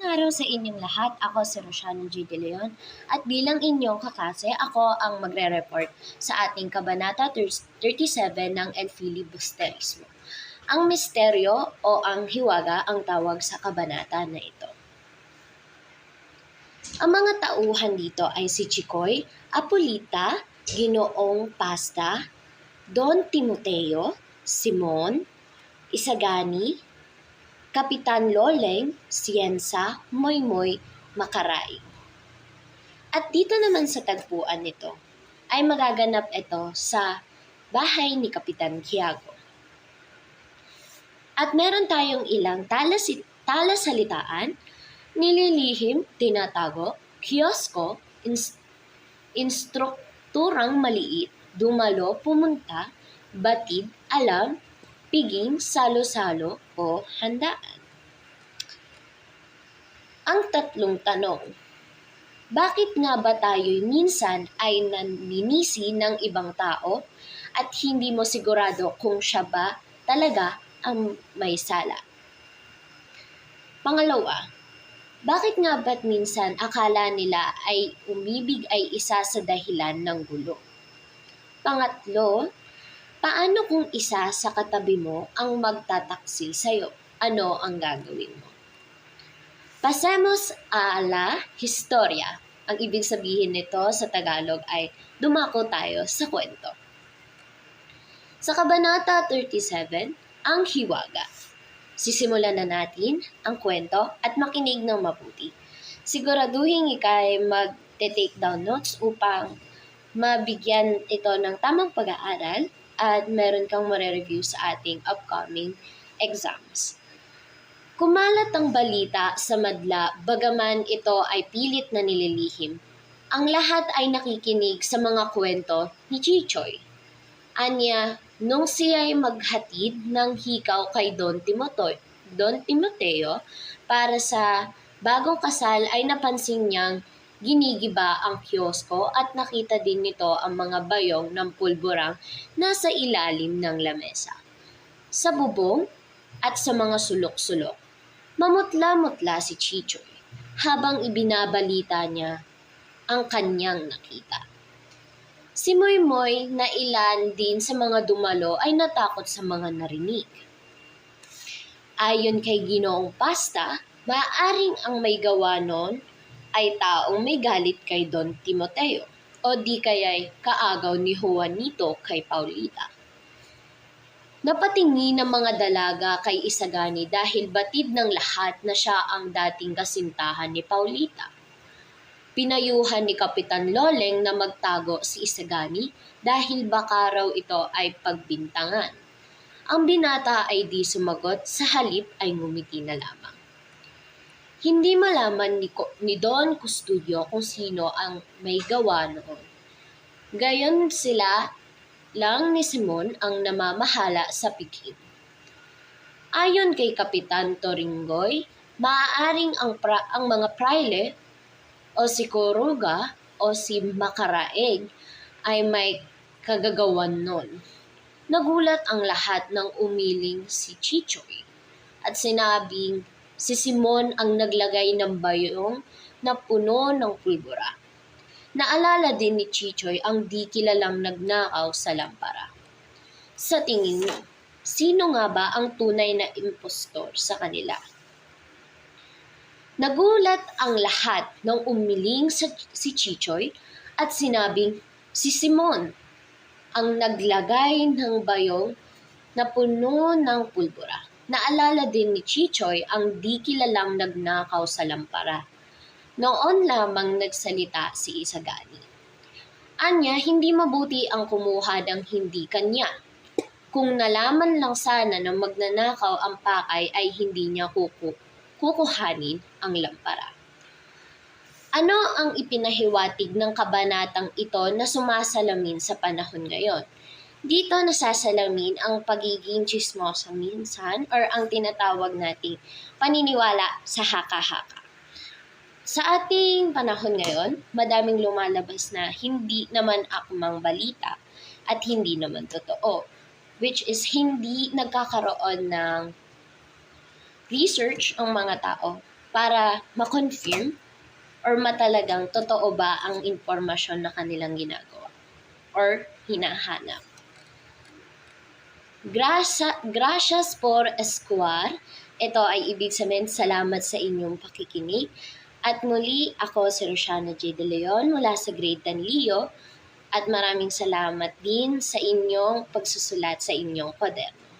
Magandang araw sa inyong lahat. Ako si Roshana G. De Leon at bilang inyong kakase, ako ang magre-report sa ating Kabanata 37 ng El Filibusterismo. Ang misteryo o ang hiwaga ang tawag sa kabanata na ito. Ang mga tauhan dito ay si Chikoy, Apolita, Ginoong Pasta, Don Timoteo, Simon, Isagani, Kapitan Loleng, Siyensa, Moymoy, Makaray. At dito naman sa tagpuan nito ay magaganap ito sa bahay ni Kapitan Tiago. At meron tayong ilang talasalitaan, nililihim, tinatago, kiosko, instrukturang maliit, dumalo, pumunta, batid, alam, piging, salo-salo o handaan. Ang tatlong tanong. Bakit nga ba tayo'y minsan ay naninisi ng ibang tao at hindi mo sigurado kung siya ba talaga ang may sala? Pangalawa, bakit nga ba't minsan akala nila ay umibig ay isa sa dahilan ng gulo? Pangatlo, paano kung isa sa katabi mo ang magtataksil sa'yo? Ano ang gagawin mo? Pasemos a la historia. Ang ibig sabihin nito sa Tagalog ay dumako tayo sa kwento. Sa Kabanata 37, ang hiwaga. Sisimulan na natin ang kwento at makinig ng mabuti. Siguraduhin ikay mag-take down notes upang mabigyan ito ng tamang pag-aaral at meron kang mare-review sa ating upcoming exams. Kumalat ang balita sa madla, bagaman ito ay pilit na nililihim. Ang lahat ay nakikinig sa mga kwento ni Chichoy. Anya, nung siya'y maghatid ng hikaw kay Don Timoteo para sa bagong kasal ay napansin niyang ginigiba ang kiosko at nakita din nito ang mga bayong ng pulburang nasa ilalim ng lamesa, sa bubong at sa mga sulok-sulok. Mamutla-mutla si Chichoy habang ibinabalita niya ang kanyang nakita. Si Moymoy na ilan din sa mga dumalo ay natakot sa mga narinig. Ayon kay Ginoong Pasta, maaaring ang may gawa nun ay taong may galit kay Don Timoteo o di kaya'y kaagaw ni Juanito kay Paulita. Napatingin ng mga dalaga kay Isagani dahil batid ng lahat na siya ang dating kasintahan ni Paulita. Pinayuhan ni Kapitan Loleng na magtago si Isagani dahil baka raw ito ay pagbintangan. Ang binata ay di sumagot, sa halip ay ngumiti na lamang. Hindi malaman ni Don Custodio kung sino ang may gawa noon. Gayon sila lang ni Simon ang namamahala sa pikin. Ayon kay Kapitan Toringoy, maaaring ang mga praile o si Coruga o si Makaraeg ay may kagagawan nun. Nagulat ang lahat nang umiling si Chichoy at sinabing si Simon ang naglagay ng bayong na puno ng pulbura. Naalala din ni Chichoy ang di kilalang nagnakaw sa lampara. Sa tingin mo, sino nga ba ang tunay na impostor sa kanila? Nagulat ang lahat nang umiling si Chichoy at sinabing si Simon ang naglagay ng bayong na puno ng pulbura. Naalala din ni Chichoy ang di kilalang nagnakaw sa lampara. Noon lamang nagsalita si Isagani. Anya, hindi mabuti ang kumuha ng hindi kanya. Kung nalaman lang sana na magnanakaw ang pakay ay hindi niya kukuhanin ang lampara. Ano ang ipinahiwatig ng kabanatang ito na sumasalamin sa panahon ngayon? Dito nasasalamin ang pagiging chismosa minsan or ang tinatawag nating paniniwala sa haka-haka. Sa ating panahon ngayon, madaming lumalabas na hindi naman akmang balita at hindi naman totoo, which is hindi nagkakaroon ng research ang mga tao para ma-confirm or matalagang totoo ba ang impormasyon na kanilang ginagawa or hinahanap. Gracias por escuchar. Ito ay ibig sabihin salamat sa inyong pakikinig. At muli, ako si Rosiana J. De Leon mula sa Grade 10 Leo at maraming salamat din sa inyong pagsusulat sa inyong kwaderno.